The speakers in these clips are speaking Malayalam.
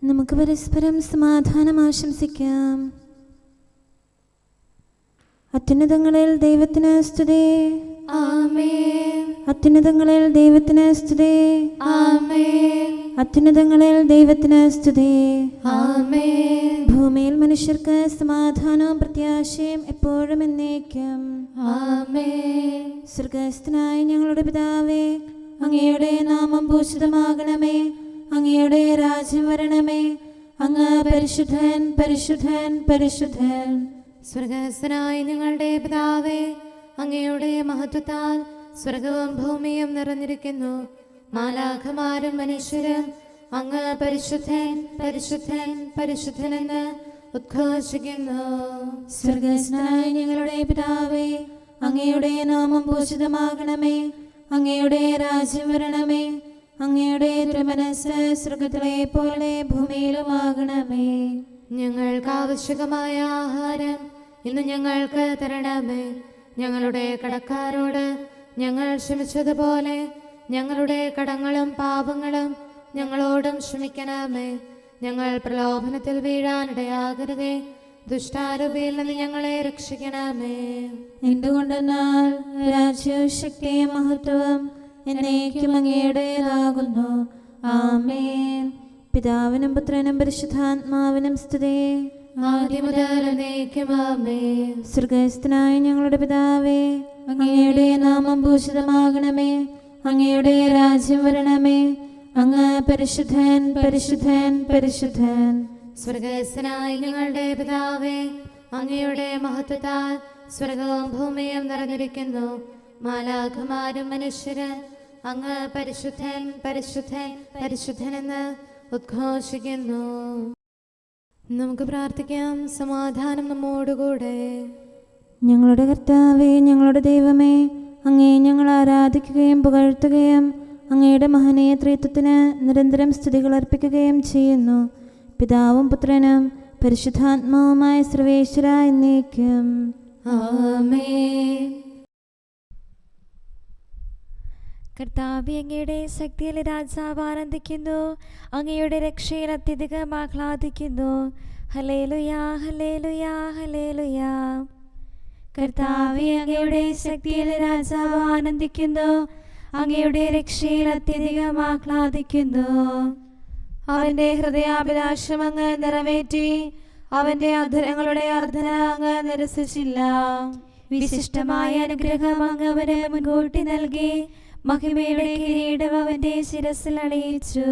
നമുക്ക് പരസ്പരം സമാധാനം ആശംസിക്കാം. അത്യുന്നതങ്ങളിൽ ദൈവത്തിന് സ്തുതി. ആമേൻ. അത്യുന്നതങ്ങളിൽ ദൈവത്തിന് സ്തുതി. ആമേൻ. അത്യുന്നതങ്ങളിൽ ദൈവത്തിന് സ്തുതി. ആമേൻ. ഭൂമിയിൽ മനുഷ്യർക്ക് സമാധാനവും പ്രത്യാശയും എപ്പോഴും എന്നേക്കും. ആമേൻ. സ്വർഗ്ഗസ്ഥനായ ഞങ്ങളുടെ പിതാവേ, അങ്ങയുടെ നാമം പൂജിതമാകണമേ. അങ്ങയുടെ രാജ്യം വരണമേ. അങ്ങ് പരിശുദ്ധൻ, പരിശുദ്ധൻ, പരിശുദ്ധൻ. സ്വർഗ്ഗസ്ഥനായ ഞങ്ങളുടെ പിതാവേ, അങ്ങയുടെ മഹത്വത്താൽ സ്വർഗവും ഭൂമിയും നിറഞ്ഞിരിക്കുന്നു. മാലാഖമാരും മനുഷ്യരും അങ്ങ് പരിശുദ്ധൻ, പരിശുദ്ധൻ, പരിശുദ്ധനെന്ന് ഉദ്ഘോഷിക്കുന്നു. സ്വർഗ്ഗസ്ഥനായ ഞങ്ങളുടെ പിതാവേ, അങ്ങയുടെ നാമം പൂജിതമാകണമേ. അങ്ങയുടെ രാജ്യം വരണമേ. അങ്ങയുടെ തിരുമനസ്സ് സ്വർഗ്ഗത്തിലെ പോലെ ഭൂമിയിലുമാകണമേ. ഞങ്ങൾക്ക് ആവശ്യമായ ആഹാരം ഇന്ന് ഞങ്ങൾക്ക് തരണമേ. ഞങ്ങളുടെ കടക്കാരോട് ഞങ്ങൾ ക്ഷമിച്ചതുപോലെ ഞങ്ങളുടെ കടങ്ങളും പാപങ്ങളും ഞങ്ങളോടും ക്ഷമിക്കണമേ. ഞങ്ങൾ പ്രലോഭനത്തിൽ വീഴാനിടയാകരുതേ. ദുഷ്ടാരൂപിയിൽ നിന്ന് ഞങ്ങളെ രക്ഷിക്കണമേ. എന്തുകൊണ്ടെന്നാൽ രാജ്യവും ശക്തിയും മഹത്വവും എന്നേക്കും അങ്ങയുടേതാകുന്നു. ആമേൻ. പിതാവിനും പുത്രനും പരിശുദ്ധാത്മാവിനും സ്തുതി. ആദ്യം മുതൽ എന്നേക്കും ആമേൻ. സ്വർഗ്ഗസ്ഥനായ ഞങ്ങളുടെ പിതാവേ, അങ്ങയുടെ നാമം പൂജിതമാകണമേ. അങ്ങയുടെ രാജ്യം വരണമേ. അങ്ങ് പരിശുദ്ധൻ, പരിശുദ്ധൻ, പരിശുദ്ധൻ. സ്വർഗ്ഗസ്ഥനായ ഞങ്ങളുടെ പിതാവേ, അങ്ങയുടെ മഹത്വത്താൽ സ്വർഗവും ഭൂമിയും നിറഞ്ഞിരിക്കുന്നു. മാലാഖമാരും മനുഷ്യരും അങ്ങ് പരിശുദ്ധൻ, പരിശുദ്ധൻ, പരിശുദ്ധനെന്ന് ഉദ്ഘോഷിക്കുന്നു. നമുക്ക് പ്രാർത്ഥിക്കാം. സമാധാനം നമ്മോടുകൂടെ. ഞങ്ങളുടെ കർത്താവേ, ഞങ്ങളുടെ ദൈവമേ, അങ്ങേ ഞങ്ങൾ ആരാധിക്കുകയും പുകഴ്ത്തുകയും അങ്ങയുടെ മഹനീയ ത്രിത്വത്തിന് നിരന്തരം സ്തുതികൾ അർപ്പിക്കുകയും ചെയ്യുന്നു. പിതാവും പുത്രനും പരിശുദ്ധാത്മാവുമായ സർവേശ്വര എന്നേക്കും. ആമേൻ. കർത്താവേ, അങ്ങയുടെ ശക്തിയിൽ രാജാവ് ആനന്ദിക്കുന്നു. അങ്ങയുടെ രക്ഷയിൽ അത്യധികം ആഹ്ലാദിക്കുന്നു. ഹല്ലേലൂയാ, ഹല്ലേലൂയാ, ഹല്ലേലൂയാ. കർത്താവേ, അങ്ങയുടെ ശക്തിയിൽ രാജാവ് ആനന്ദിക്കുന്നു. അങ്ങയുടെ രക്ഷയിൽ അത്യധികം ആഹ്ലാദിക്കുന്നു. അവന്റെ ഹൃദയാഭിലാഷം അങ്ങ് നിറവേറ്റി. അവന്റെ അധരങ്ങളുടെ അർത്ഥന അങ്ങ് നിരസിച്ചില്ല. വിശിഷ്ടമായ അനുഗ്രഹം അങ്ങ് അവന് മുൻകൂട്ടി നൽകി. മഹിമയുടെ കിരീടം അവന്റെ ശിരസിൽ അണിയിച്ചു.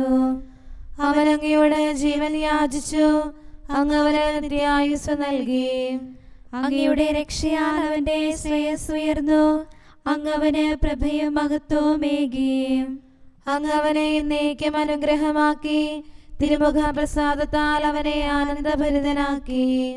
അവൻ അങ്ങയോട് ജീവൻ യാചിച്ചു. അങ്ങ് അവന് നിത്യായുസ് നൽകി. അങ്ങയുടെ രക്ഷയാൽ അവന്റെ ശ്രേയസ് ഉയർന്നു. അങ്ങ് അവന് പ്രഭയും മഹത്വമേകി. അങ്ങ് അവനെ എന്നേക്കും അനുഗ്രഹമാക്കി. തിരുമുഖ പ്രസാദത്താൽ അവനെ ആനന്ദഭരിതനാക്കി.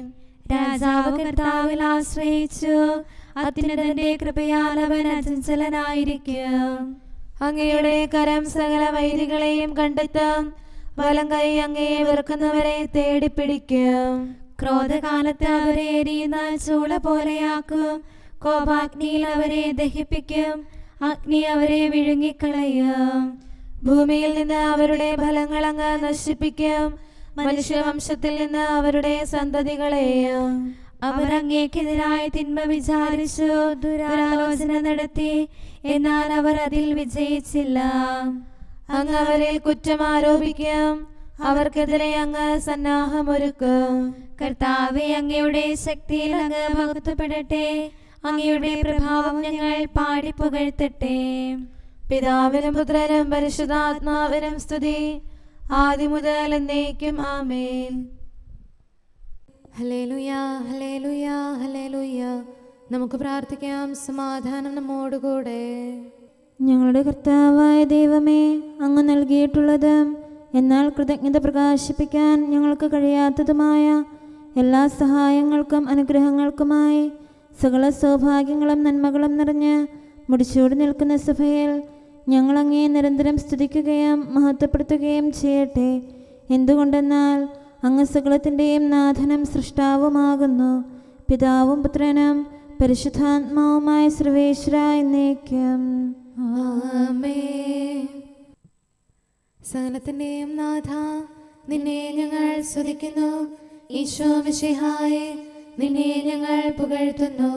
രാജാവ് കർത്താവിൽ ആശ്രയിച്ചു. അത്യുന്നതന്റെ കൃപയാൽ അവൻ അചഞ്ചലനായിരിക്കും. അങ്ങയുടെ കരം സകല വൈരികളെയും കണ്ടെത്തും. വലം കൈ അങ്ങയെ വെറുക്കുന്നവരെ തേടിപ്പിടിക്കും. ക്രോധകാലത്ത് അവരെ എരിയുന്ന ചൂള പോലെയാക്കും. കോപാഗ്നിയിൽ അവരെ ദഹിപ്പിക്കും. അഗ്നി അവരെ വിഴുങ്ങിക്കളയും. ഭൂമിയിൽ നിന്ന് അവരുടെ ഫലങ്ങൾ അങ്ങ് നശിപ്പിക്കും. മനുഷ്യവംശത്തിൽ നിന്ന് അവരുടെ സന്തതികളെയും. അവർ അങ്ങേക്കെതിരായ തിന്മ വിചാരിച്ചു. ദുരാലോചന നടത്തി. എന്നാൽ അവർ അതിൽ വിജയിച്ചില്ല. അങ്ങ് അവരിൽ കുറ്റം ആരോപിക്കും. അവർക്കെതിരെ അങ്ങ് സന്നാഹമൊരുക്കും. കർത്താവേ, അങ്ങയുടെ ശക്തിയിൽ അങ്ങ് മഹത്വപ്പെടട്ടെ. അങ്ങയുടെ പ്രഭാവം ഞങ്ങൾ പാടി പുകഴ്ത്തട്ടെ. പിതാവിനും പുത്രനും പരിശുദ്ധാത്മാവിനും സ്തുതി. ആദ്യം മുതൽ എന്നേക്കും ആമേൻ. ഹല്ലേലൂയാ, ഹല്ലേലൂയാ, ഹല്ലേലൂയാ. നമുക്ക് പ്രാർത്ഥിക്കാം. സമാധാനം നമ്മോടുകൂടെ. ഞങ്ങളുടെ കർത്താവായ ദൈവമേ, അങ്ങ് നൽകിയിട്ടുള്ളതും എന്നാൽ കൃതജ്ഞത പ്രകാശിപ്പിക്കാൻ ഞങ്ങൾക്ക് കഴിയാത്തതുമായ എല്ലാ സഹായങ്ങൾക്കും അനുഗ്രഹങ്ങൾക്കുമായി സകല സൗഭാഗ്യങ്ങളും നന്മകളും നിറഞ്ഞ് മുടിച്ചൂടി നിൽക്കുന്ന സഭയിൽ ഞങ്ങൾ അങ്ങേ നിരന്തരം സ്തുതിക്കുകയും മഹത്വപ്പെടുത്തുകയും ചെയ്യട്ടെ. എന്തുകൊണ്ടെന്നാൽ അങ്ങ് സകലത്തിൻ്റെയും നാഥനും സൃഷ്ടാവുമാകുന്നു. പിതാവും പുത്രനും പരിശുദ്ധാത്മാവുമായ സർവേശ്വര എന്നേക്കും. ആമേൻ. സകലത്തിൻ്റെയും നാഥ, നിന്നെ ഞങ്ങൾ സ്തുതിക്കുന്നു. ഈശോ മിശിഹായേ, നിന്നെ ഞങ്ങൾ പുകഴ്ത്തുന്നു.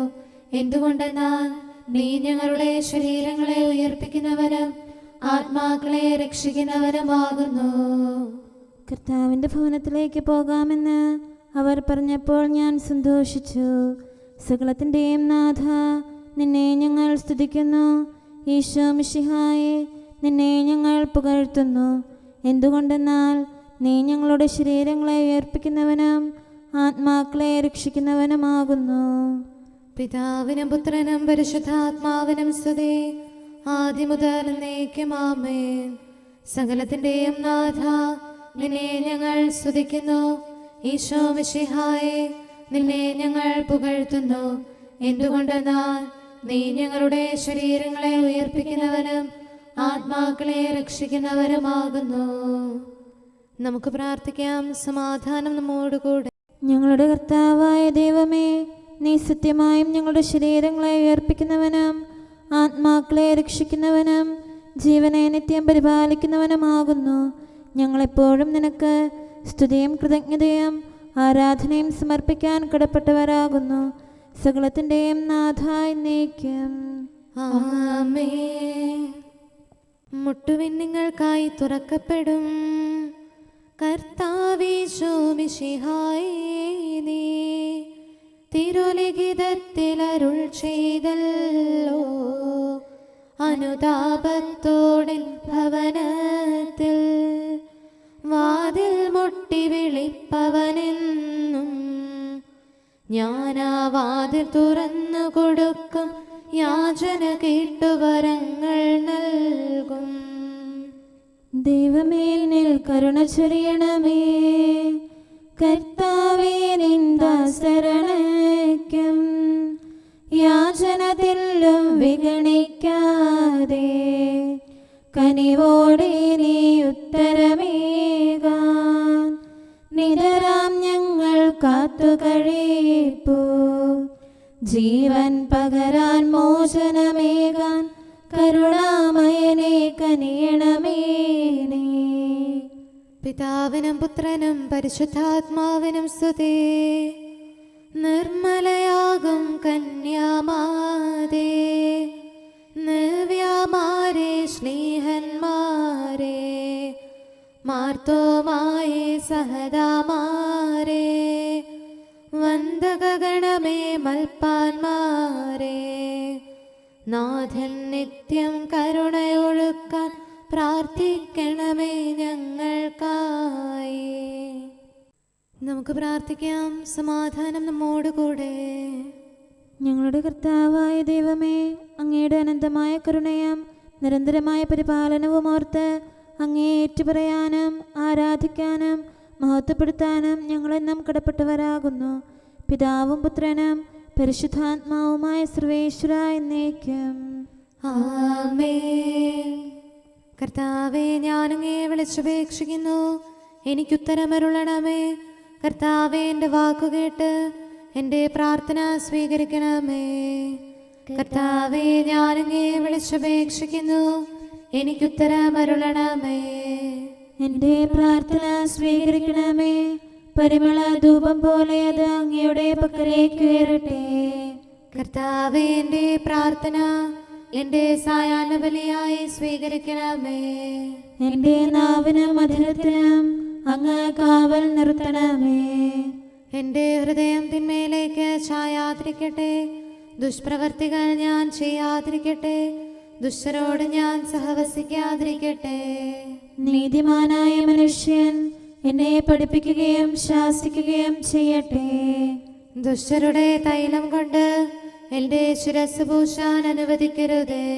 എന്തുകൊണ്ടെന്നാൽ നീ ഞങ്ങളുടെ ശരീരങ്ങളെ ഉയർപ്പിക്കുന്നവനും ആത്മാക്കളെ രക്ഷിക്കുന്നവനുമാകുന്നു. കർത്താവിൻ്റെ ഭവനത്തിലേക്ക് പോകാമെന്ന് അവർ പറഞ്ഞപ്പോൾ ഞാൻ സന്തോഷിച്ചു. സകലത്തിൻ്റെയും നാഥ, നിന്നെ ഞങ്ങൾ സ്തുതിക്കുന്നു. ഈശോ മിശിഹായേ, നിന്നെ ഞങ്ങൾ പുകഴ്ത്തുന്നു. എന്തുകൊണ്ടെന്നാൽ നീ ഞങ്ങളുടെ ശരീരങ്ങളെ ഉയർപ്പിക്കുന്നവനും ആത്മാക്കളെ രക്ഷിക്കുന്നവനുമാകുന്നു. പിതാവിനും പുത്രനും പരിശുദ്ധാത്മാവിനും സ്തുതി, ആദ്യം മുതൽ എന്നേക്കും ആമേൻ. സകലത്തിൻ്റെയും നാഥ, നിന്നെ ഞങ്ങൾ സ്തുതിക്കുന്നു. ഈശോ മിശിഹായേ, നിന്നെ ഞങ്ങൾ പുകഴ്ത്തുന്നു. എന്തുകൊണ്ടെന്നാൽ നീ ഞങ്ങളുടെ ശരീരങ്ങളെ ഉയർപ്പിക്കുന്നവനും ആത്മാക്കളെ രക്ഷിക്കുന്നവരുമാകുന്നു. നമുക്ക് പ്രാർത്ഥിക്കാം. സമാധാനം നമ്മോടുകൂടെ. ഞങ്ങളുടെ കർത്താവായ ദൈവമേ, നീ സത്യമായും ഞങ്ങളുടെ ശരീരങ്ങളെ ഉയർപ്പിക്കുന്നവനും ആത്മാക്കളെ രക്ഷിക്കുന്നവനും ജീവനെ നിത്യം പരിപാലിക്കുന്നവനുമാകുന്നു. ഞങ്ങളെപ്പോഴും നിനക്ക് സ്തുതിയും കൃതജ്ഞതയും ആരാധനയും സമർപ്പിക്കാൻ കടപ്പെട്ടവരാകുന്നു. സകലത്തിൻ്റെയും നാഥായി എന്നേക്കും ആമേൻ. മുട്ടുവിൻ, നിങ്ങൾക്കായി തുറക്കപ്പെടും. കർത്താവീശോ മിശിഹായേ, നീ തിരുലിഖിതത്തിൽ അരുൾ ചെയ്തല്ലോ, അനുതാപത്തോടിൻ ഭവനത്തിൽ വാതിൽ മുട്ടി വിളിപ്പവനെന്നും ഞാനാ വാതിൽ തുറന്നു കൊടുക്കും, യാചന കേട്ടു വരങ്ങൾ നൽകും. ദൈവമേ, നിൽ കരുണ ചൊരിയണമേ. കർത്താവേ, നിൻ ദാസരണയ്ക്കും യാചനത്തിലും വിഗണിക്കാതെ കനിവോടെ നീ ഉത്തരമേകാൻ നിതരാം ഞങ്ങൾ കാത്തു കഴിപ്പൂ. ജീവൻ പകരാൻ മോചനമേകാൻ കരുണാമയനെ കനിയണമേ നീ. പിതാവിനും പുത്രനും പരിശുദ്ധാത്മാവിനും സ്തുതി. നിർമ്മലയാകും കന്യാമാതേ, നവ്യമാരെ സ്നേഹന്മാരെ, മാർത്തോമായേ സഹദാമാരെ, വന്ദകഗണമേ മൽപ്പാന്മാരെ, നാഥൻ നിത്യം കരുണയൊഴുക്കാൻ പ്രാർത്ഥിക്കണമേ ഞങ്ങൾക്കായി. നമുക്ക് പ്രാർത്ഥിക്കാം. സമാധാനം നമ്മോടുകൂടെ. ഞങ്ങളുടെ കർത്താവായ ദൈവമേ, അങ്ങയുടെ അനന്തമായ കരുണയും നിരന്തരമായ പരിപാലനവും ഓർത്ത് അങ്ങയെ ഏറ്റുപറയാനും ആരാധിക്കാനും മഹത്വപ്പെടുത്താനും ഞങ്ങളെന്നും കടപ്പെട്ടവരാകുന്നു. പിതാവും പുത്രനും പരിശുദ്ധാത്മാവുമായ സർവേശ്വര എന്നേക്കും ആമേൻ. കർത്താവേ, ഞാനങ്ങയെ വിളിച്ചപേക്ഷിക്കുന്നു, എനിക്കുത്തരമരുളണമേ. കർത്താവേ, എൻ്റെ വാക്കുകേട്ട് എൻ്റെ പ്രാർത്ഥന സ്വീകരിക്കണമേ. കർത്താവേ, ഞാനങ്ങയെ വിളിച്ചപേക്ഷിക്കുന്നു, എനിക്കുത്തരമരുളണമേ. എൻ്റെ പ്രാർത്ഥന സ്വീകരിക്കണമേ. പരിമള ധൂപം പോലെ അത് അങ്ങയുടെ പക്കലേക്ക് ഉയരട്ടെ. കർത്താവേ, എൻ്റെ പ്രാർത്ഥന എൻ്റെ സായാഹ്ന ബലിയായി സ്വീകരിക്കണമേ. എൻ്റെ നാവിനും മധുരത്തിനും അങ്ങ് കാവൽ നിർത്തണമേ. എൻ്റെ ഹൃദയം തിന്മയിലേക്ക് ചായാതിരിക്കട്ടെ. ദുഷ്പ്രവർത്തികൾ ഞാൻ ചെയ്യാതിരിക്കട്ടെ. ദുഷ്ടരോട് ഞാൻ സഹവസിക്കാതിരിക്കട്ടെ. നീതിമാനായ മനുഷ്യൻ എന്നെ പഠിപ്പിക്കുകയും ശാസിക്കുകയും ചെയ്യട്ടെ. ദുഷ്ടരുടെ തൈലം കൊണ്ട് എൻ്റെ ശിരസ് പൂശാൻ അനുവദിക്കരുതേ.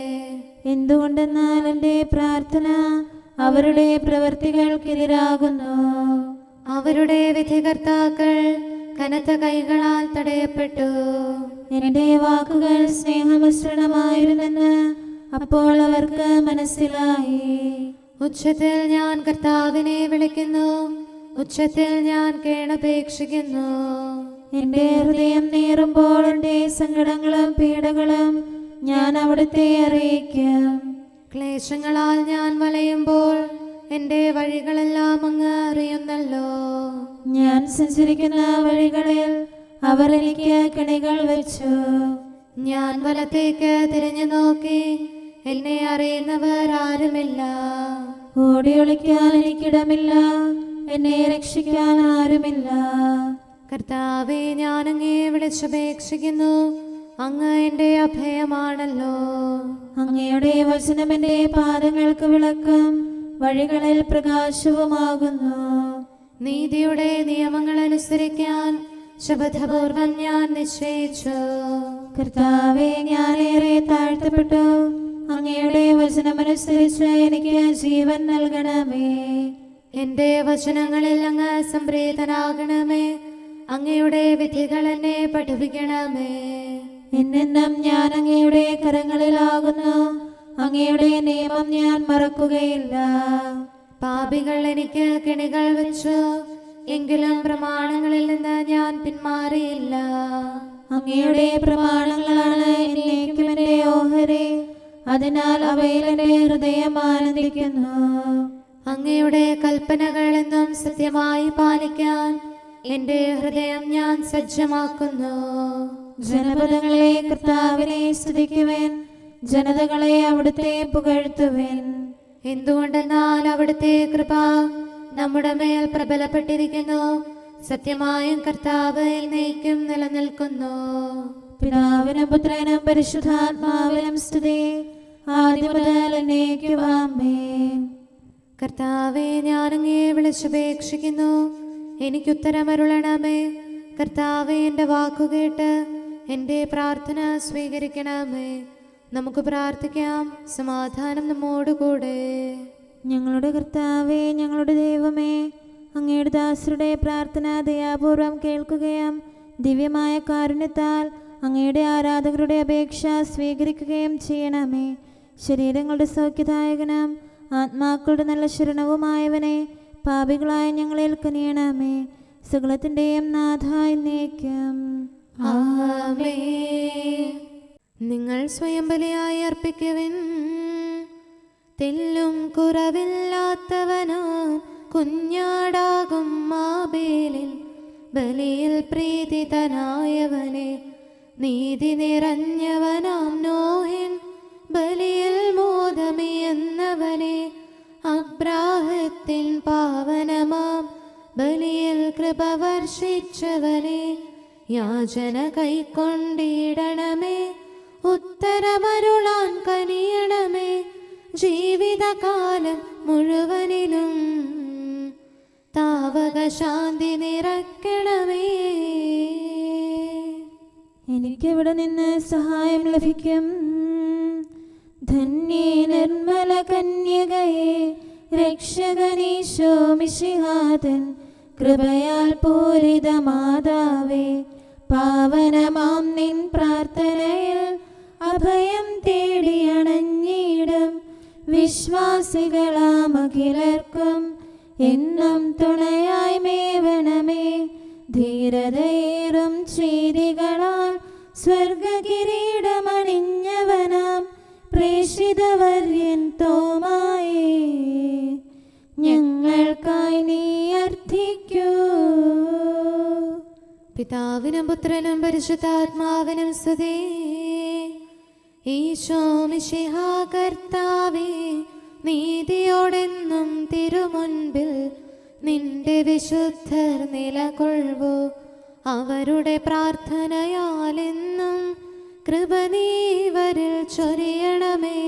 എന്തുകൊണ്ടെന്നാൽ എൻ്റെ പ്രാർത്ഥന അവരുടെ പ്രവൃത്തികൾക്കെതിരാകുന്നു. അവരുടെ വിധികർത്താക്കൾ കനത്ത കൈകളാൽ തടയപ്പെട്ടു. എൻ്റെ വാക്കുകൾ സ്നേഹമിശ്രണമായിരുന്നെന്ന് അപ്പോൾ അവർക്ക് മനസ്സിലായി. ഉച്ചത്തിൽ ഞാൻ കർത്താവിനെ വിളിക്കുന്നു, ഉച്ചത്തിൽ ഞാൻ കേണപേക്ഷിക്കുന്നു. എൻ്റെ ഹൃദയം നീറുമ്പോൾ എൻ്റെ സങ്കടങ്ങളും പീഡകളും ഞാൻ അവിടുത്തെ അറിയിക്കും. ക്ലേശങ്ങളാൽ ഞാൻ വലയുമ്പോൾ എൻ്റെ വഴികളെല്ലാം അങ്ങ് അറിയുന്നല്ലോ. ഞാൻ സഞ്ചരിക്കുന്ന വഴികളിൽ അവർ എനിക്ക് കെണികൾ വെച്ചു. ഞാൻ വലത്തേക്ക് തിരിഞ്ഞു നോക്കി, എന്നെ അറിയുന്നവർ ആരുമില്ല. ഓടി ഒളിക്കാൻ എനിക്കിടമില്ല, എന്നെ രക്ഷിക്കാൻ ആരുമില്ല. കർത്താവേ, ഞാൻ അങ്ങേ വിളിച്ചപേക്ഷിക്കുന്നു, അങ്ങ് എൻ്റെ അഭയമാണല്ലോ. അങ്ങയുടെ വചനം എൻ്റെ പാദങ്ങൾക്ക് വിളക്കും, വഴികളിൽ പ്രകാശവുമാകുന്നു. നീതിയുടെ നിയമങ്ങൾ അനുസരിക്കാൻ ശപഥപൂർവം ഞാൻ നിശ്ചയിച്ചു. കർത്താവേ, ഞാനേറെ താഴ്ത്തപ്പെട്ടു, അങ്ങയുടെ വചനമനുസരിച്ച് എനിക്ക് ജീവൻ നൽകണമേ. എൻ്റെ വചനങ്ങളിൽ അങ്ങ് സംപ്രീതനാകണമേ, അങ്ങയുടെ വിധികൾ എന്നെ പഠിപ്പിക്കണമേ. എന്നെന്നും ഞാൻ അങ്ങയുടെ കരങ്ങളിലാകുന്നു, അങ്ങയുടെ നിയമം ഞാൻ മറക്കുകയില്ല. പാപികൾ എനിക്ക് കെണികൾ വെച്ചു, എങ്കിലും പ്രമാണങ്ങളിൽ നിന്ന് ഞാൻ പിന്മാറിയില്ല. അങ്ങയുടെ പ്രമാണങ്ങളാണ് എന്നേക്കും എൻ്റെ ഓഹരി, അതിനാൽ അവയിൽ എൻ്റെ ഹൃദയം ആനന്ദിക്കുന്നു. അങ്ങയുടെ കൽപ്പനകൾ എന്നും സത്യമായി പാലിക്കാൻ എൻ്റെ ഹൃദയം ഞാൻ സജ്ജമാക്കുന്നു. ജനപദങ്ങളെ കർത്താവിനെ സ്തുതിക്കുവേൻ, ജനതകളെ അവിടുത്തെ പുകഴ്ത്തുവേൻ. എന്തുകൊണ്ടെന്നാൽ അവിടുത്തെ കൃപ നമ്മുടെ മേൽ പ്രബലപ്പെട്ടിരിക്കുന്നു, സത്യമായും കർത്താവ് എന്നേക്കും നിലനിൽക്കുന്നു. പിതാവിനും പുത്രനും പരിശുദ്ധാത്മാവിനും സ്തുതി, ആദ്യം മുതൽ എന്നേക്കും ആമേൻ. കർത്താവേ, ഞാൻ അങ്ങേ വിളിച്ചപേക്ഷിക്കുന്നു, എനിക്കുത്തരമരുളണമേ. കർത്താവേ, എൻ്റെ വാക്കുകേട്ട് എൻ്റെ പ്രാർത്ഥന സ്വീകരിക്കണമേ. നമുക്ക് പ്രാർത്ഥിക്കാം. സമാധാനം നമ്മോടുകൂടെ. ഞങ്ങളുടെ കർത്താവേ, ഞങ്ങളുടെ ദൈവമേ, അങ്ങയുടെ ദാസരുടെ പ്രാർത്ഥന ദയാപൂർവം കേൾക്കുകയും ദിവ്യമായ കാരുണ്യത്താൽ അങ്ങയുടെ ആരാധകരുടെ അപേക്ഷ സ്വീകരിക്കുകയും ചെയ്യണമേ. ശരീരങ്ങളുടെ സൗഖ്യദായകനും ആത്മാക്കളുടെ നല്ല ശരണവുമായവനെ, പാപികളായ ഞങ്ങളിൽ കനിയണമേ. സകലത്തിൻ്റെയും നാഥ എന്നേക്കും ആമേൻ. നിങ്ങൾ സ്വയം ബലിയായി അർപ്പിക്കുവിൻ. തെല്ലും കുറവില്ലാത്തവനാം കുഞ്ഞാടാകും ആബേലിൻ ബലിയിൽ പ്രീതിതനായവനെ, നീതി നിറഞ്ഞവനാം നോഹിൻ ബലിയിൽ മോദമിയെന്നവനെ, അബ്രാഹത്തിൻ പാവനമാം ബലിയിൽ കൃപ വർഷിച്ചവനെ, യാചന കൈക്കൊണ്ടിടണമേ, ഉത്തരമരുളാൻ കനിയണമേ. ജീവിതകാലം മുഴുവനിലും താവക ശാന്തി നിറയ്ക്കണമേ. എനിക്കെവിടെ നിന്ന് സഹായം ലഭിക്കും? ധന്യേ നിർമ്മല കന്യകയെ, രക്ഷകനീശോ മിശിഹാതൻ കൃപയാൽ പൂരിത മാതാവേ, പാവനമാം നിൻ പ്രാർത്ഥനയിൽ അഭയം തേടിയണഞ്ഞിടും വിശ്വാസികളാം അഖിലർക്കും എന്നും തുണയായി മേവണമേ. ധീരതയേറും ചെയ്തികളാൽ സ്വർഗകിരീടമണിഞ്ഞവനാം പ്രേഷിതവര്യൻ തോമായേ, ഞങ്ങൾക്കായി നീ അർത്ഥിക്കൂ. പിതാവിനും പുത്രനും പരിശുദ്ധാത്മാവിനും സ്തുതി. ഈശോ മിശിഹാ കർത്താവേ, നീതിയോടെന്നും തിരുമുൻപിൽ നിന്റെ വിശുദ്ധർ നിലകൊള്ളൂ. അവരുടെ പ്രാർത്ഥനയാലെന്നും കൃപ നീവരിൽ ചൊരിയണമേ.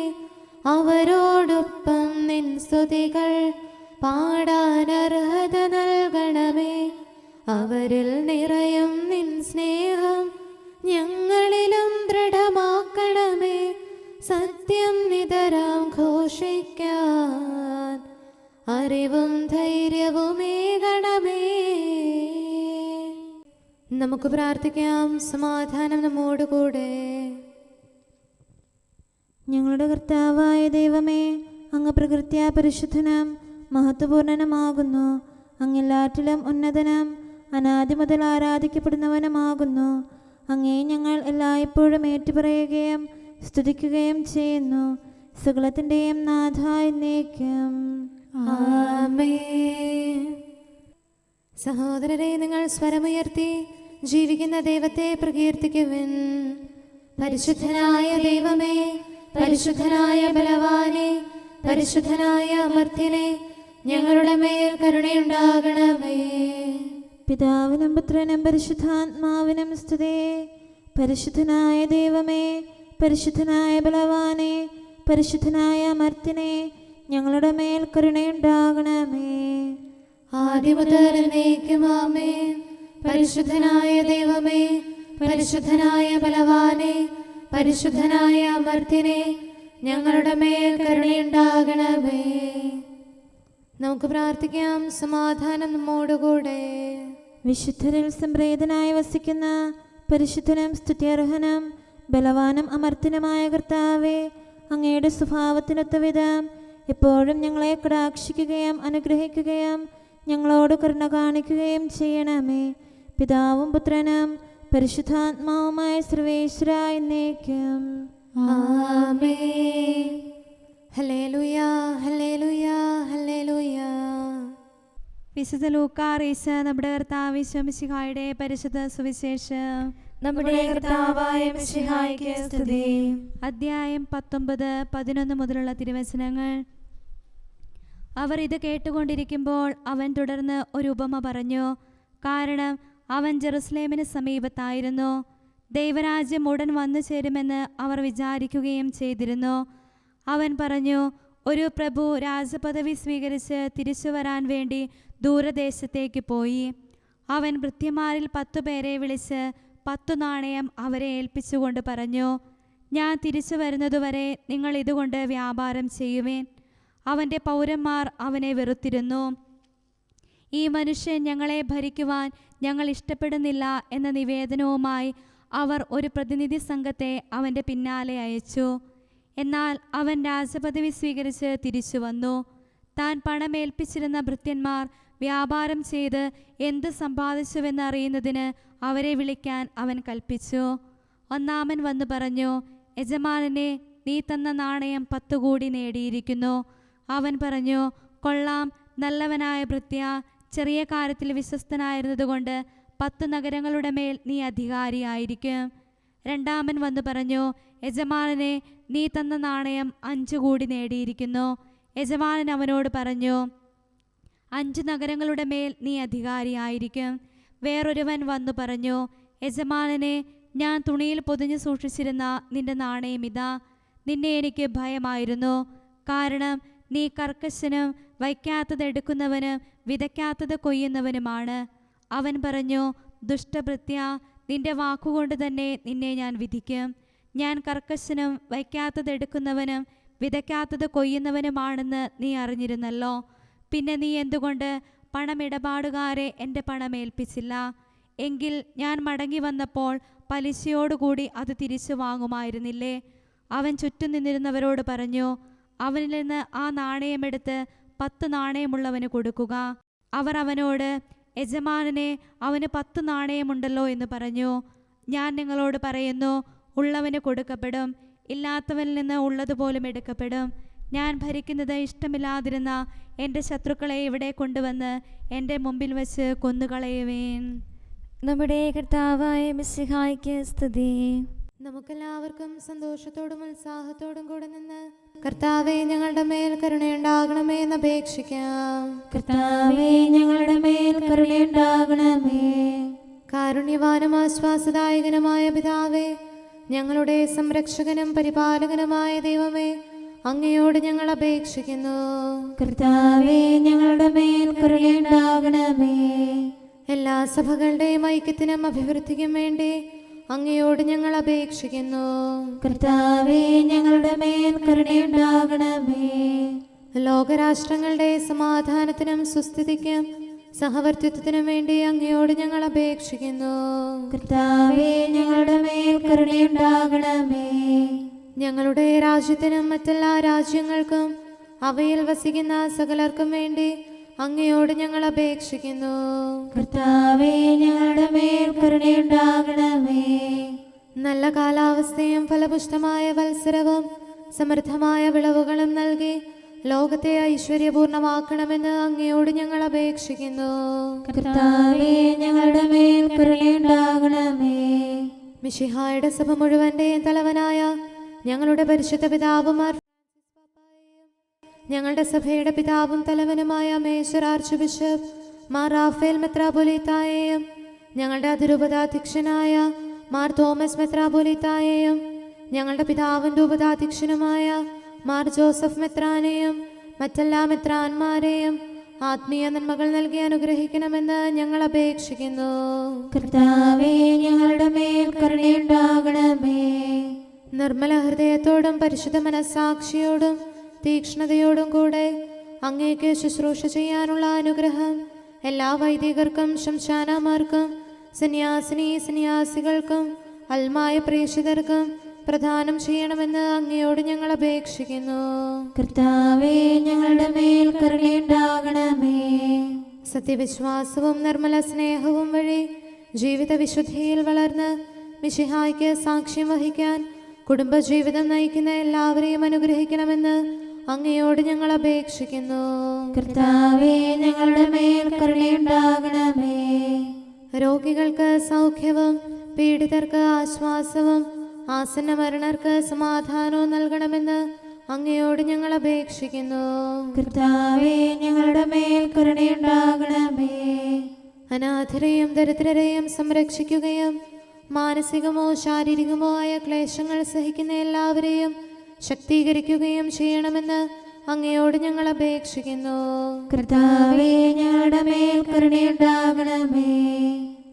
അവരോടൊപ്പം നിൻ സ്തുതികൾ പാടാൻ അർഹത നൽകണമേ. അവരിൽ നിറയും നിൻ സ്നേഹം ഞങ്ങളിലും ദൃഢമാക്കണമേ. സത്യം നിതരാം ഘോഷിക്കാൻ അറിവും ധൈര്യവുമേകണമേ. നമുക്ക് പ്രാർത്ഥിക്കാം. സമാധാനം നമ്മോടുകൂടെ. ഞങ്ങളുടെ കർത്താവായ ദൈവമേ, അങ്ങ് പ്രകൃത്യാ പരിശുദ്ധനും മഹത്വപൂർണനുമാകുന്നു. അങ്ങെല്ലാറ്റിലും ഉന്നതനും അനാദി മുതൽ ആരാധിക്കപ്പെടുന്നവനുമാകുന്നു. അങ്ങേ ഞങ്ങൾ എല്ലായ്പ്പോഴും ഏറ്റുപറയുകയും സ്തുതിക്കുകയും ചെയ്യുന്നു. സകലത്തിൻ്റെയും നാഥ എന്നേക്കും ആമേൻ. സഹോദരരെ, നിങ്ങൾ സ്വരമുയർത്തി ജീവിക്കുന്ന ദൈവത്തെ പ്രകീർത്തിക്കുവിൻ. പരിശുദ്ധനായ ദൈവമേ, പരിശുദ്ധനായ ബലവാനെ, പരിശുദ്ധനായ അമർത്യനെ, ഞങ്ങളുടെ മേൽ കരുണയുണ്ടാകണമേ. പിതാവിനും പുത്രനും പരിശുദ്ധാത്മാവിനും സ്തുതി. പരിശുദ്ധനായ ദൈവമേ, പരിശുദ്ധനായ ബലവാനെ, പരിശുദ്ധനായ അമർത്യനെ, ഞങ്ങളുടെ മേൽ കരുണയുണ്ടാകണമേ. ആദിമുതൽ എന്നേക്കും ആമേൻ. പരിശുദ്ധനായ ദൈവമേ, പരിശുദ്ധനായ ബലവാനെ, പരിശുദ്ധനായ അമർത്യനെ, ഞങ്ങളുടെ മേൽ കരുണയുണ്ടാകണമേ. നമുക്ക് പ്രാർത്ഥിക്കാം. സമാധാനം നമ്മോടുകൂടെ. വിശുദ്ധരിൽ സംപ്രീതനായി വസിക്കുന്ന പരിശുദ്ധനും സ്തുത്യർഹനും ബലവാനും അമർത്യനുമായ കർത്താവേ, അങ്ങയുടെ സ്വഭാവത്തിനൊത്ത വിധം എപ്പോഴും ഞങ്ങളെ കടാക്ഷിക്കുകയും അനുഗ്രഹിക്കുകയും ഞങ്ങളോട് കരുണ കാണിക്കുകയും ചെയ്യണമേ. പിതാവും പുത്രനും പരിശുദ്ധാത്മാവുമായ സർവേശ്വര എന്നേക്കും. ആമേൻ. Hallelujah, hallelujah, hallelujah. വിശുദ്ധ ലൂക്കാറീസ് നമ്മുടെ കർത്താവ് മിശിഹായുടെ പരിശുദ്ധ സുവിശേഷം. നമ്മുടെ കർത്താവായ മിശിഹായ്ക്ക് സ്തുതി. അധ്യായം 19, 11 മുതലുള്ള തിരുവചനങ്ങൾ. അവർ ഇത് കേട്ടുകൊണ്ടിരിക്കുമ്പോൾ അവൻ തുടർന്ന് ഒരു ഉപമ പറഞ്ഞു. കാരണം അവൻ ജെറുസലേമിന് സമീപത്തായിരുന്നു. ദൈവരാജ്യം ഉടൻ വന്നു ചേരുമെന്ന് അവർ വിചാരിക്കുകയും ചെയ്തിരുന്നു. അവൻ പറഞ്ഞു, ഒരു പ്രഭു രാജപദവി സ്വീകരിച്ച് തിരിച്ചു വരാൻ വേണ്ടി ദൂരദേശത്തേക്ക് പോയി. അവൻ ഭൃത്യന്മാരിൽ 10 പേരെ വിളിച്ച് 10 നാണയം അവരെ ഏൽപ്പിച്ചുകൊണ്ട് പറഞ്ഞു, ഞാൻ തിരിച്ചു വരുന്നതുവരെ നിങ്ങൾ ഇതുകൊണ്ട് വ്യാപാരം ചെയ്യുവേൻ. അവൻ്റെ പൗരന്മാർ അവനെ വെറുത്തിരുന്നു. ഈ മനുഷ്യൻ ഞങ്ങളെ ഭരിക്കുവാൻ ഞങ്ങൾ ഇഷ്ടപ്പെടുന്നില്ല എന്ന നിവേദനവുമായി അവർ ഒരു പ്രതിനിധി സംഘത്തെ അവൻ്റെ പിന്നാലെ അയച്ചു. എന്നാൽ അവൻ രാജപദവി സ്വീകരിച്ച് തിരിച്ചു വന്നു. താൻ പണമേൽപ്പിച്ചിരുന്ന ഭൃത്യന്മാർ വ്യാപാരം ചെയ്ത് എന്ത് സമ്പാദിച്ചുവെന്ന് അറിയുന്നതിന് അവരെ വിളിക്കാൻ അവൻ കൽപ്പിച്ചു. ഒന്നാമൻ വന്നു പറഞ്ഞു, യജമാനനെ, നീ തന്ന നാണയം 10 കൂടി നേടിയിരിക്കുന്നു. അവൻ പറഞ്ഞു, കൊള്ളാം, നല്ലവനായ ഭൃത്യ, ചെറിയ കാര്യത്തിൽ വിശ്വസ്തനായിരുന്നതുകൊണ്ട് 10 നഗരങ്ങളുടെ മേൽ നീ അധികാരിയായിരിക്കും. രണ്ടാമൻ വന്നു പറഞ്ഞു, യജമാനനെ, നീ തന്ന നാണയം 5 കൂടി നേടിയിരിക്കുന്നു. യജമാനൻ അവനോട് പറഞ്ഞു, 5 നഗരങ്ങളുടെ മേൽ നീ അധികാരിയായിരിക്കും. വേറൊരുവൻ വന്നു പറഞ്ഞു, യജമാനനെ, ഞാൻ തുണിയിൽ പൊതിഞ്ഞു സൂക്ഷിച്ചിരുന്ന നിന്റെ നാണയം ഇതാ. നിന്നെ എനിക്ക് ഭയമായിരുന്നു. കാരണം നീ കർക്കശനും വയ്ക്കാത്തത് എടുക്കുന്നവനും വിതയ്ക്കാത്തത് കൊയ്യുന്നവനുമാണ്. അവൻ പറഞ്ഞു, ദുഷ്ടഭൃത്യ, നിന്റെ വാക്കുകൊണ്ട് തന്നെ നിന്നെ ഞാൻ വിധിക്കും. ഞാൻ കർക്കശനും വയ്ക്കാത്തത് എടുക്കുന്നവനും വിതയ്ക്കാത്തത് കൊയ്യുന്നവനുമാണെന്ന് നീ അറിഞ്ഞിരുന്നല്ലോ. പിന്നെ നീ എന്തുകൊണ്ട് പണമിടപാടുകാരെ എൻ്റെ പണമേൽപ്പിച്ചില്ല? എങ്കിൽ ഞാൻ മടങ്ങി വന്നപ്പോൾ പലിശയോടുകൂടി അത് തിരിച്ചു വാങ്ങുമായിരുന്നില്ലേ? അവൻ ചുറ്റും നിന്നിരുന്നവരോട് പറഞ്ഞു, അവനിൽ നിന്ന് ആ നാണയമെടുത്ത് 10 നാണയമുള്ളവന് കൊടുക്കുക. അവർ അവനോട്, യജമാനനെ, അവന് 10 നാണയമുണ്ടല്ലോ എന്ന് പറഞ്ഞു. ഞാൻ നിങ്ങളോട് പറയുന്നു, ഉള്ളവന് കൊടുക്കപ്പെടും, ഇല്ലാത്തവനിൽ നിന്ന് ഉള്ളതുപോലും എടുക്കപ്പെടും. ഞാൻ ഭരിക്കുന്നത് ഇഷ്ടമില്ലാതിരുന്ന എൻ്റെ ശത്രുക്കളെ ഇവിടെ കൊണ്ടുവന്ന് എൻ്റെ മുമ്പിൽ വച്ച് കൊന്നുകളയുവേൻ. നമ്മുടെ കർത്താവായ മിശിഹായ്ക്ക് സ്തുതി. നമുക്കെല്ലാവർക്കും സന്തോഷത്തോടും ഉത്സാഹത്തോടും കൂടെ നിന്ന് കർത്താവേ, ഞങ്ങളുടെ മേൽ കരുണയുണ്ടാകണമേ എന്ന് അപേക്ഷിക്കാം. കർത്താവേ, ഞങ്ങളുടെ മേൽ കരുണയുണ്ടാകണമേ. കാരുണ്യവാനും ആശ്വാസദായകനുമായ പിതാവേ, ഞങ്ങളുടെ സംരക്ഷകനും പരിപാലകനുമായ ദൈവമേ, അങ്ങയോട് ഞങ്ങൾ അപേക്ഷിക്കുന്നു. കർത്താവേ, ഞങ്ങളുടെ മേൽ കരുണയുണ്ടാകണമേ. എല്ലാ സഭകളുടെയും ഐക്യത്തിനും അഭിവൃദ്ധിക്കും വേണ്ടി അങ്ങയോട് ഞങ്ങൾ അപേക്ഷിക്കുന്നു. കർത്താവേ, ഞങ്ങളുടെ മേൽ കരുണയുണ്ടാകണമേ. ലോകരാഷ്ട്രങ്ങളുടെ സമാധാനത്തിനും സുസ്ഥിതിക്കും സഹവർത്തിത്വത്തിനും വേണ്ടി അങ്ങയോട് ഞങ്ങൾ അപേക്ഷിക്കുന്നു. കർത്താവേ, ഞങ്ങളുടെ മേൽ കരുണയുണ്ടാകണമേ. ഞങ്ങളുടെ രാജ്യത്തിനും മറ്റെല്ലാ രാജ്യങ്ങൾക്കും അവയിൽ വസിക്കുന്ന സകലർക്കും വേണ്ടി അങ്ങയോട് ഞങ്ങൾ അപേക്ഷിക്കുന്നു. കർത്താവേ, ഞങ്ങളുടെ മേൽ കരുണയുണ്ടാകണമേ. നല്ല കാലാവസ്ഥയും ഫലപുഷ്ടമായ വത്സരവും സമൃദ്ധമായ വിളവുകളും നൽകി ലോകത്തെ ഐശ്വര്യപൂർണമാക്കണമെന്ന് അങ്ങയോട് ഞങ്ങൾ അപേക്ഷിക്കുന്നു. കർത്താവേ ഞങ്ങളുടെ മേൽ കരുണയുണ്ടാകണമേ. മിശിഹായുടെ സഭ മുഴുവന്റെയും തലവനായ ഞങ്ങളുടെ പരിശുദ്ധ പിതാവുമാർ ഞങ്ങളുടെ സഭയുടെ പിതാവും തലവനുമായ major archbishop Mar Raphael മെത്രാപൊലീത്തായെയും ഞങ്ങളുടെ അതിരൂപതാധ്യക്ഷനായ മാർ തോമസ് മെത്രാപൊലീത്തായെയും ഞങ്ങളുടെ പിതാവിൻ്റെ ഉപതാധ്യക്ഷനുമായ മാർ ജോസഫ് മെത്രാനെയും മറ്റെല്ലാ മെത്രാന്മാരെയും ആത്മീയ നന്മകൾ നൽകി അനുഗ്രഹിക്കണമെന്ന് ഞങ്ങൾ അപേക്ഷിക്കുന്നു. കർത്താവേ ഞങ്ങളുടെ മേൽ കരുണയുണ്ടാകണമേ. നിർമ്മല ഹൃദയത്തോടും പരിശുദ്ധ മനസ്സാക്ഷിയോടും തീക്ഷ്ണതയോടും കൂടെ അങ്ങേക്ക് ശുശ്രൂഷ ചെയ്യാനുള്ള അനുഗ്രഹം എല്ലാ വൈദികർക്കും ശംശാനമാർക്കും സന്യാസികൾക്കും അൽമായ പ്രേക്ഷിതർക്കും പ്രദാനം ചെയ്യണമെന്ന് അങ്ങയോട് ഞങ്ങൾ അപേക്ഷിക്കുന്നു. കർത്താവേ ഞങ്ങളുടെ മേൽ കരുണയുണ്ടാകണമേ. സത്യവിശ്വാസവും നിർമ്മല സ്നേഹവും വഴി ജീവിത വിശുദ്ധിയിൽ വളർന്ന് മിശിഹായ്ക്ക് സാക്ഷ്യം വഹിക്കാൻ കുടുംബജീവിതം നയിക്കുന്ന എല്ലാവരെയും അനുഗ്രഹിക്കണമെന്ന് അങ്ങയോട് ഞങ്ങൾ അപേക്ഷിക്കുന്നു. കർത്താവേ ഞങ്ങളുടെ മേൽ കരുണയുണ്ടാകണമേ. രോഗികൾക്ക് സൗഖ്യവും പീഡിതർക്ക് ആശ്വാസവും ആസന്ന മരണർക്ക് സമാധാനവും നൽകണമെന്ന് അങ്ങയോട് ഞങ്ങൾ അപേക്ഷിക്കുന്നു. കർത്താവേ ഞങ്ങളുടെ മേൽ കരുണയുണ്ടാകണമേ. അനാഥരെയും ദരിദ്രരെയും സംരക്ഷിക്കുകയും മാനസികമോ ശാരീരികമോ ആയ ക്ലേശങ്ങൾ സഹിക്കുന്ന എല്ലാവരെയും ശക്തീകരിക്കുകയും ചെയ്യണമെന്ന് അങ്ങയോട് ഞങ്ങൾ അപേക്ഷിക്കുന്നു. കർത്താവേ ഞങ്ങളുടെ മേൽ കരുണയുണ്ടാകണമേ.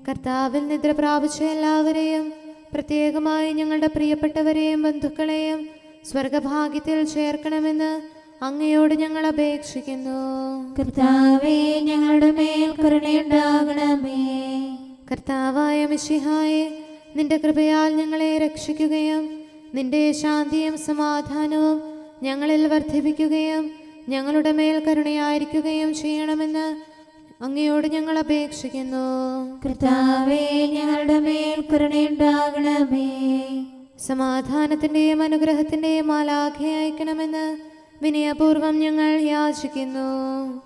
കർത്താവിൽ നിദ്ര പ്രാപിച്ച എല്ലാവരെയും പ്രത്യേകമായി ഞങ്ങളുടെ പ്രിയപ്പെട്ടവരെയും ബന്ധുക്കളെയും സ്വർഗഭാഗ്യത്തിൽ ചേർക്കണമെന്ന് അങ്ങയോട് ഞങ്ങൾ അപേക്ഷിക്കുന്നു. കർത്താവേ ഞങ്ങളുടെ മേൽ കരുണയുണ്ടാകണമേ. കർത്താവായ മിശിഹായെ, നിന്റെ കൃപയാൽ ഞങ്ങളെ രക്ഷിക്കുകയും നിന്റെ ശാന്തിയും സമാധാനവും ഞങ്ങളിൽ വർദ്ധിപ്പിക്കുകയും ഞങ്ങളുടെ മേൽ കരുണയായിരിക്കുകയും ചെയ്യണമെന്ന് അങ്ങയോട് ഞങ്ങൾ അപേക്ഷിക്കുന്നു. കർത്താവേ ഞങ്ങളുടെ മേൽ കരുണയുണ്ടാകണമേ. സമാധാനത്തിന്റെയും അനുഗ്രഹത്തിന്റെയും മാലാഖ അയക്കണമെന്ന് വിനയപൂർവം ഞങ്ങൾ യാചിക്കുന്നു.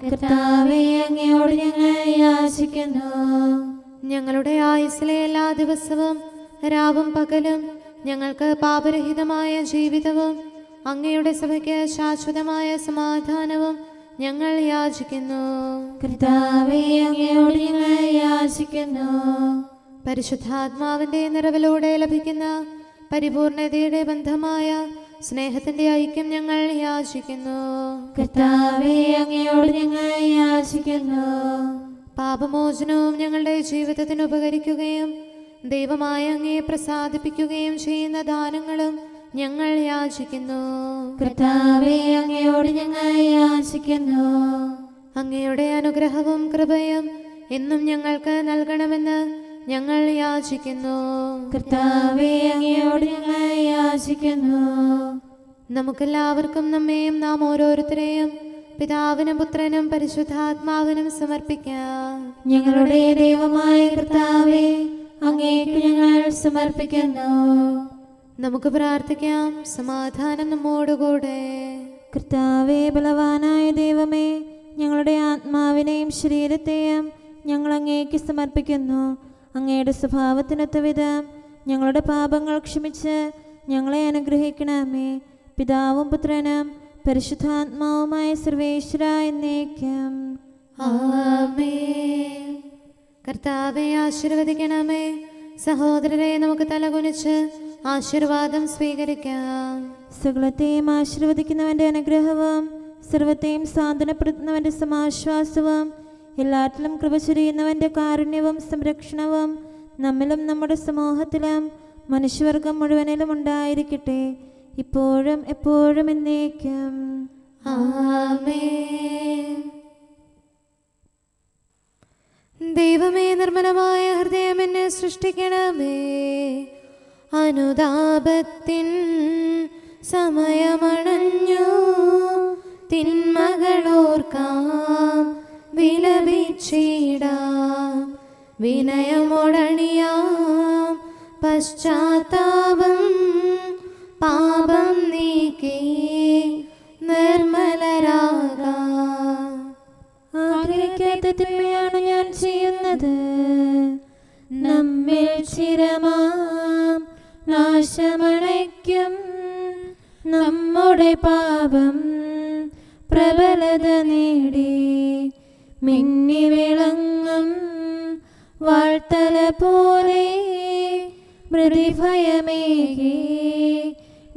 കർത്താവേ അങ്ങയോട് ഞങ്ങൾ യാചിക്കുന്നു. ഞങ്ങളുടെ ആയുസ്സിലെ എല്ലാ ദിവസവും രാവും പകലും ഞങ്ങൾക്ക് പാപരഹിതമായ ജീവിതവും അങ്ങയുടെ സഭയ്ക്ക് ശാശ്വതമായ സമാധാനവും ഞങ്ങൾ യാചിക്കുന്നു. കർത്താവേ അങ്ങയോട് ഞങ്ങൾ യാചിക്കുന്നു. പരിശുദ്ധാത്മാവിന്റെ നിറവിലൂടെ ലഭിക്കുന്ന പരിപൂർണതയുടെ ബന്ധമായ സ്നേഹത്തിന്റെ ഐക്യം ഞങ്ങൾ യാചിക്കുന്നു. കർത്താവേ അങ്ങയോട് ഞങ്ങൾ യാചിക്കുന്നു. പാപമോചനവും ഞങ്ങളുടെ ജീവിതത്തിന് ഉപകരിക്കുകയും ദൈവമായ അങ്ങയെ പ്രസാദിപ്പിക്കുകയും ചെയ്യുന്ന ദാനങ്ങളും ഞങ്ങൾ യാചിക്കുന്നു. കർത്താവേ അങ്ങയോട് ഞങ്ങൾ യാചിക്കുന്നു. അങ്ങയുടെ അനുഗ്രഹവും കൃപയും എന്നും ഞങ്ങൾക്ക് നൽകണമെന്ന് ഞങ്ങൾ യാചിക്കുന്നു. കർത്താവേ അങ്ങയോട് ഞങ്ങൾ യാചിക്കുന്നു. നമുക്കെല്ലാവർക്കും നമ്മെയും നാം ഓരോരുത്തരെയും പിതാവിനും പുത്രനും പരിശുദ്ധാത്മാവിനും സമർപ്പിക്കാം. ഞങ്ങളുടെ ദൈവമായ കർത്താവേ, അങ്ങേക്ക് ഞങ്ങൾ സമർപ്പിക്കുന്നു. നമുക്ക് പ്രാർത്ഥിക്കാം. സമാധാനം നമ്മോടുകൂടെ. കർത്താവേ, ബലവാനായ ദൈവമേ, ഞങ്ങളുടെ ആത്മാവിനെയും ശരീരത്തെയും ഞങ്ങൾ അങ്ങേക്ക് സമർപ്പിക്കുന്നു. അങ്ങയുടെ സ്വഭാവത്തിനൊത്ത വിധം ഞങ്ങളുടെ പാപങ്ങൾ ക്ഷമിച്ച് ഞങ്ങളെ അനുഗ്രഹിക്കണമേ. പിതാവും പുത്രനും പരിശുദ്ധാത്മാവുമായ സർവേശ്വര എന്നേക്കും ആമേൻ. കർത്താവെ ആശീർവദിക്കണമേ. സഹോദരരെ, നമുക്ക് തലകുനിച്ച് ആശീർവാദം സ്വീകരിക്കാം. സകലത്തെയും ആശീർവദിക്കുന്നവന്റെ അനുഗ്രഹവും സർവത്തെയും സാന്ത്വനപ്പെടുത്തുന്നവന്റെ സമാശ്വാസവും എല്ലാറ്റിലും കൃപ ചൊരിയുന്നവന്റെ കാരുണ്യവും സംരക്ഷണവും നമ്മിലും നമ്മുടെ സമൂഹത്തിലും മനുഷ്യവർഗം മുഴുവനിലും ഉണ്ടായിരിക്കട്ടെ, ഇപ്പോഴും എപ്പോഴും എന്നേക്കും ആമേൻ. ദൈവമേ, നിർമ്മലമായ ഹൃദയം എന്നെ സൃഷ്ടിക്കണമേ. അനുതാപത്തിൻ സമയമണഞ്ഞു, തിന്മകളോർക്കാം വിലപിച്ചിടാം. വിനയമോടണിയാം പശ്ചാത്താപം, പാപം നീക്കി നിർമ്മലരാ നമ്മുടെ പാപം പ്രബലത നേടി മിന്നി വിളങ്ങും വാഴ്ത്തല പോലെ മൃതിഭയമേകി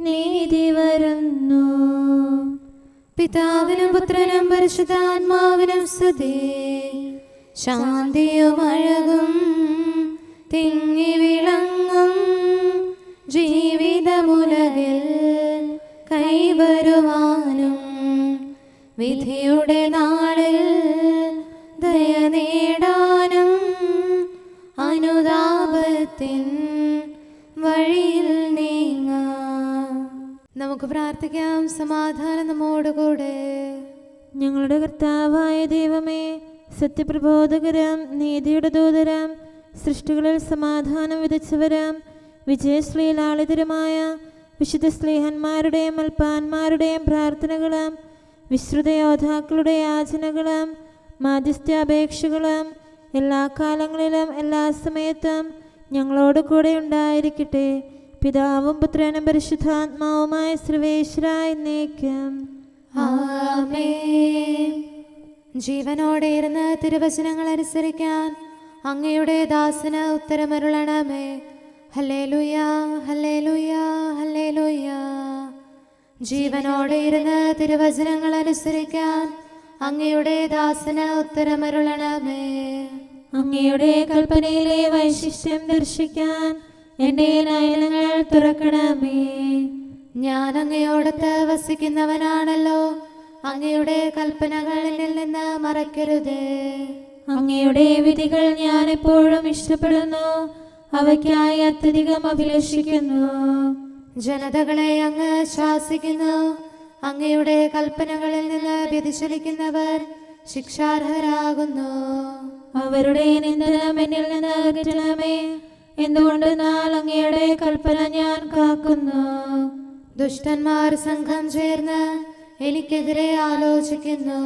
നീതി വരുന്നു. പിതാവിനും പുത്രനും പരിശുദ്ധാത്മാവിനും സ്തുതി. ശാന്തിയും അഴകും തിങ്ങി വിളങ്ങും ജീവിതമുലകിൽ കൈവരുവാനും വിധിയുടെ നാളിൽ ദയ നേടാനും അനുതാപത്തിൻ വഴിയിൽ നീങ്ങാം. നമുക്ക് പ്രാർത്ഥിക്കാം. സമാധാനം നമ്മോടുകൂടെ. ഞങ്ങളുടെ കർത്താവായ ദൈവമേ, സത്യപ്രബോധകരം നീതിയുടെ ദൂതരം സൃഷ്ടികളിൽ സമാധാനം വിതച്ചവരം വിജയശ്രീലാളിതരുമായ വിശുദ്ധ സ്ലീഹന്മാരുടെയും മൽപ്പാന്മാരുടെയും പ്രാർത്ഥനകളും വിശ്രുത യോദ്ധാക്കളുടെ യാചനകളും മാധ്യസ്ഥാപേക്ഷകളും എല്ലാ കാലങ്ങളിലും എല്ലാ സമയത്തും ഞങ്ങളോട് കൂടെ ഉണ്ടായിരിക്കട്ടെ. പിതാവും പുത്രനും പരിശുദ്ധാത്മാവുമായ സർവേശ്വരായ എന്നേക്കും. ആമേൻ. ജീവനോടെ ഇരുന്ന് തിരുവചനങ്ങൾ അനുസരിക്കാൻ അങ്ങയുടെ ദാസന് ഉത്തരമരുളണമേ. Hallelujah, hallelujah, hallelujah. ജീവനോടെ ഇരുന്ന് തിരുവചനങ്ങൾ അനുസരിക്കാൻ അങ്ങയുടെ ദാസന് ഉത്തരമരുളണമേ. അങ്ങയുടെ കൽപ്പനയിലെ വൈശിഷ്ട്യം ദർശിക്കാൻ എൻ്റെ നയനങ്ങൾ തുറക്കണമേ. ഞാൻ അങ്ങയോടത്ത് വസിക്കുന്നവനാണല്ലോ, അങ്ങയുടെ കൽപ്പനകൾ എന്നിൽ നിന്ന് മറക്കരുതേ. അങ്ങയുടെ വിധികൾ ഞാൻ എപ്പോഴും ഇഷ്ടപ്പെടുന്നു, അവയ്ക്കായി അത്യധികം അഭിലഷിക്കുന്നു. ജനതകളെ അങ്ങ് ശാസിക്കുന്നു, അങ്ങയുടെ കൽപ്പനകളിൽ നിന്ന് വ്യതിചലിക്കുന്നവർ ശിക്ഷാർഹരാകുന്നു. അവരുടെ നിന്ദനം എന്നിൽ നിന്ന് അകറ്റണമേ. എന്തുകൊണ്ടെന്നാൽ അങ്ങയുടെ കൽപ്പന ഞാൻ കാക്കുന്നു. ദുഷ്ടന്മാർ സംഘം ചേർന്ന് എനിക്കെതിരെ ആലോചിക്കുന്നു.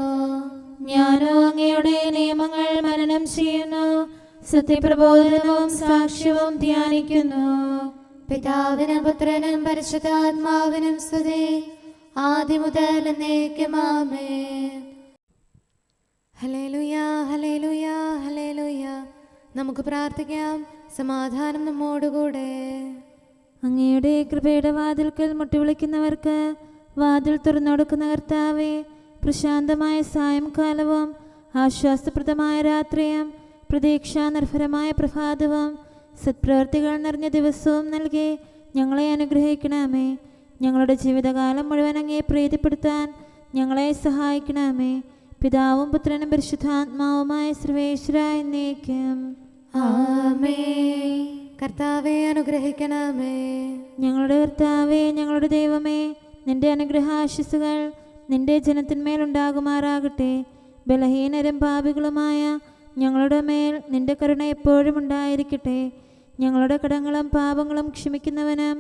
ഞാനോ അങ്ങയുടെ നിയമങ്ങൾ മനനം ചെയ്യുന്നു, സത്യപ്രബോധനവും സാക്ഷ്യവും ധ്യാനിക്കുന്നു. പിതാവിനും പുത്രനും പരിശുദ്ധാത്മാവിനും സ്തുതി, ആദ്യം മുതൽ എന്നേക്കും ആമേൻ. Hallelujah, hallelujah, hallelujah. നമുക്ക് പ്രാർത്ഥിക്കാം. സമാധാനം നമ്മോടുകൂടെ. അങ്ങയുടെ കൃപയുടെ വാതിൽക്കൽ മുട്ടിവിളിക്കുന്നവർക്ക് വാതിൽ തുറന്നുകൊടുക്കുന്ന കർത്താവേ, പ്രശാന്തമായ സായംകാലവും ആശ്വാസപ്രദമായ രാത്രിയും പ്രതീക്ഷാനിർഭരമായ പ്രഭാതവും സത്പ്രവർത്തികൾ നിറഞ്ഞ ദിവസവും നൽകി ഞങ്ങളെ അനുഗ്രഹിക്കണമേ. ഞങ്ങളുടെ ജീവിതകാലം മുഴുവൻ അങ്ങേ പ്രീതിപ്പെടുത്താൻ ഞങ്ങളെ സഹായിക്കണമേ. പിതാവും പുത്രനും പരിശുദ്ധാത്മാവുമായ സർവേശ്വരായ എന്നേക്കും. ആമേൻ. കർത്താവേ അനുഗ്രഹിക്കണമേ. ഞങ്ങളുടെ കർത്താവേ, ഞങ്ങളുടെ ദൈവമേ, നിന്റെ അനുഗ്രഹാശിസുകൾ നിന്റെ ജനത്തിന്മേലുണ്ടാകുമാറാകട്ടെ. ബലഹീനരും പാപികളുമായ ഞങ്ങളുടെ മേൽ നിന്റെ കരുണ എപ്പോഴും ഉണ്ടായിരിക്കട്ടെ. ഞങ്ങളുടെ കടങ്ങളും പാപങ്ങളും ക്ഷമിക്കുന്നവനും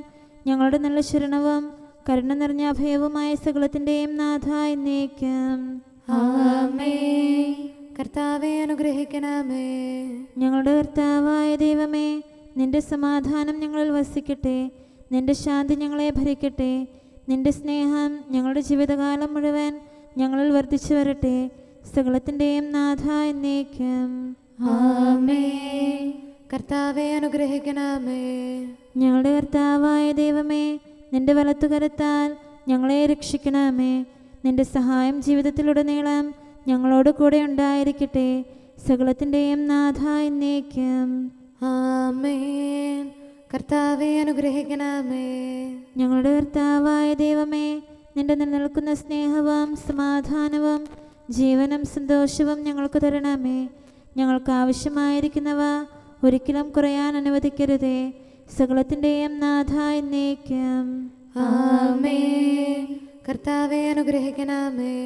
ഞങ്ങളുടെ നല്ല ശരണവും കരുണ നിറഞ്ഞ അഭയവുമായ സകലത്തിൻ്റെയും നാഥ എന്നേക്കും. ആമേൻ. കർത്താവേ അനുഗ്രഹിക്കണമേ. ഞങ്ങളുടെ കർത്താവായ ദൈവമേ, നിന്റെ സമാധാനം ഞങ്ങളിൽ വസിക്കട്ടെ. നിന്റെ ശാന്തി ഞങ്ങളെ ഭരിക്കട്ടെ. നിന്റെ സ്നേഹം ഞങ്ങളുടെ ജീവിതകാലം മുഴുവൻ ഞങ്ങളിൽ വർദ്ധിച്ചു വരട്ടെ. സകലത്തിൻ്റെയും നാഥ എന്നേക്കും. ആമേൻ. കർത്താവേ അനുഗ്രഹിക്കണമേ. ഞങ്ങളുടെ കർത്താവായ ദൈവമേ, നിന്റെ വലത്തുകരത്താൽ ഞങ്ങളെ രക്ഷിക്കണമേ. നിന്റെ സഹായം ജീവിതത്തിലുടനീളം ഞങ്ങളോട് കൂടെ ഉണ്ടായിരിക്കട്ടെ. സകലത്തിൻ്റെയും നാഥ എന്നേക്കും. ആമേൻ. കർത്താവേ അനുഗ്രഹിക്കണമേ. ഞങ്ങളുടെ കർത്താവായ ദൈവമേ, നിന്റെ നിലനിൽക്കുന്ന സ്നേഹവും സമാധാനവും ജീവനും സന്തോഷവും ഞങ്ങൾക്ക് തരണമേ. ഞങ്ങൾക്ക് ആവശ്യമായിരിക്കുന്നവ ഒരിക്കലും കുറയാൻ അനുവദിക്കരുതേ. സകലത്തിൻ്റെയും നാഥ എന്നേക്കും. ആമേൻ. കർത്താവേ അനുഗ്രഹിക്കണമേ.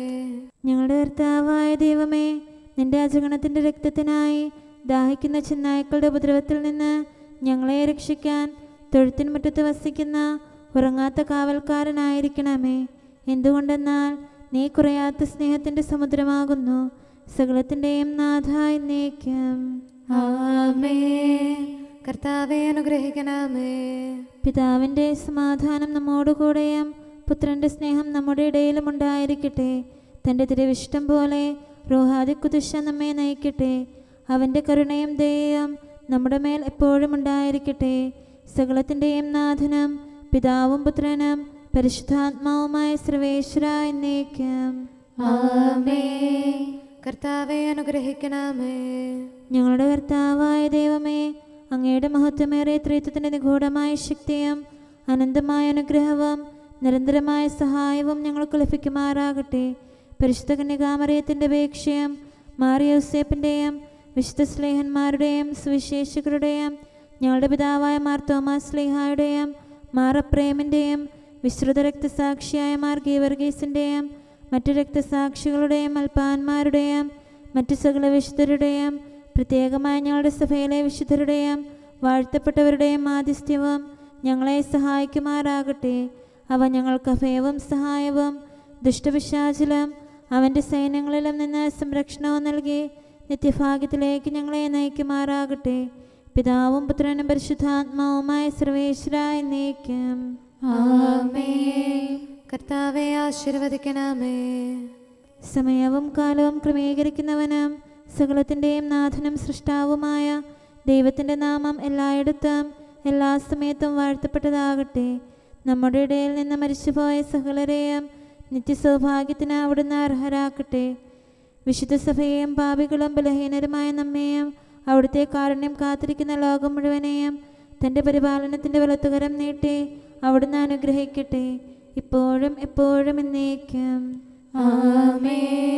ഞങ്ങളുടെ കർത്താവായ ദൈവമേ, നിന്റെ അജഗണത്തിൻ്റെ രക്തത്തിനായി ദാഹിക്കുന്ന ചെന്നായ്ക്കളുടെ ഉപദ്രവത്തിൽ നിന്ന് ഞങ്ങളെ രക്ഷിക്കാൻ തൊഴുത്തിൻ മുറ്റത്ത് വസിക്കുന്ന ഉറങ്ങാത്ത കാവൽക്കാരനായിരിക്കണമേ. എന്തുകൊണ്ടെന്നാൽ നീ കുറയാത്ത സ്നേഹത്തിൻ്റെ സമുദ്രമാകുന്നു. സകലത്തിൻ്റെയും നാഥ എന്നേക്കും. ആമേൻ. കർത്താവേ അനുഗ്രഹിക്കണമേ. പിതാവിൻ്റെ സമാധാനം നമ്മോടുകൂടെയും പുത്രൻ്റെ സ്നേഹം നമ്മുടെ ഇടയിലും ഉണ്ടായിരിക്കട്ടെ. തൻ്റെ തിരുവിഷ്ടം പോലെ റൂഹാദിക്കുദിശ നമ്മെ നയിക്കട്ടെ. അവൻ്റെ കരുണയും ദയയും നമ്മുടെ മേൽ എപ്പോഴും ഉണ്ടായിരിക്കട്ടെ. സകലത്തിൻ്റെയും നാഥനും പിതാവും പുത്രനും പരിശുദ്ധാത്മാവുമായ സർവേശ്വര എന്നേക്കും. ആമേൻ. കർത്താവെ അനുഗ്രഹിക്കണമേ. ഞങ്ങളുടെ കർത്താവായ ദൈവമേ, അങ്ങയുടെ മഹത്വമേറിയ ത്രിത്വത്തിൻ്റെ നിഗൂഢമായ ശക്തിയും അനന്തമായ അനുഗ്രഹവും നിരന്തരമായ സഹായവും ഞങ്ങൾക്ക് ലഭിക്കുമാറാകട്ടെ. പരിശുദ്ധ കന്യകാമറിയത്തിൻ്റെ അപേക്ഷയും മാറിയോസേപ്പിൻ്റെയും വിശുദ്ധ സ്ലേഹന്മാരുടെയും സുവിശേഷകരുടെയും ഞങ്ങളുടെ പിതാവായ മാർ തോമാസ് സ്ലീഹായുടെയും മാർ അപ്രേമിൻ്റെയും വിശ്രുത രക്തസാക്ഷിയായ മാർ ഗീവർഗീസിൻ്റെയും മറ്റു രക്തസാക്ഷികളുടെയും അൽപ്പാന്മാരുടെയും മറ്റു സകല വിശുദ്ധരുടെയും പ്രത്യേകമായ ഞങ്ങളുടെ സഭയിലെ വിശുദ്ധരുടെയും വാഴ്ത്തപ്പെട്ടവരുടെയും മാധ്യസ്ഥ്യവും ഞങ്ങളെ സഹായിക്കുമാറാകട്ടെ. അവ ഞങ്ങൾക്ക് അഭയവും സഹായവും ദുഷ്ടപിശാചിലും അവൻ്റെ സൈന്യങ്ങളിലും നിന്ന് സംരക്ഷണവും നൽകി നിത്യഭാഗ്യത്തിലേക്ക് ഞങ്ങളെ നയിക്കുമാറാകട്ടെ. പിതാവും പുത്രനും പരിശുദ്ധാത്മാവുമായ സർവേശ്വര എന്നേക്കും. ആമേൻ. കർത്താവെ ആശീർവദിക്കണമേ. സമയവും കാലവും ക്രമീകരിക്കുന്നവനും സകലത്തിൻ്റെയും നാഥനും സൃഷ്ടാവുമായ ദൈവത്തിൻ്റെ നാമം എല്ലായിടത്തും എല്ലാ സമയത്തും വാഴ്ത്തപ്പെട്ടതാകട്ടെ. നമ്മുടെ ഇടയിൽ നിന്ന് മരിച്ചുപോയ സകലരെയും നിത്യസൗഭാഗ്യത്തിന് അവിടുന്ന് അർഹരാക്കട്ടെ. വിശുദ്ധ സഭയെയും പാപികളും ബലഹീനരുമായ നമ്മെയും അവിടുത്തെ കാരുണ്യം കാത്തിരിക്കുന്ന ലോകം മുഴുവനെയും തൻ്റെ പരിപാലനത്തിൻ്റെ വലത്തുകരം നീട്ടി അവിടുന്ന് അനുഗ്രഹിക്കട്ടെ, ഇപ്പോഴും എപ്പോഴും എന്നേക്കും. ആമേൻ.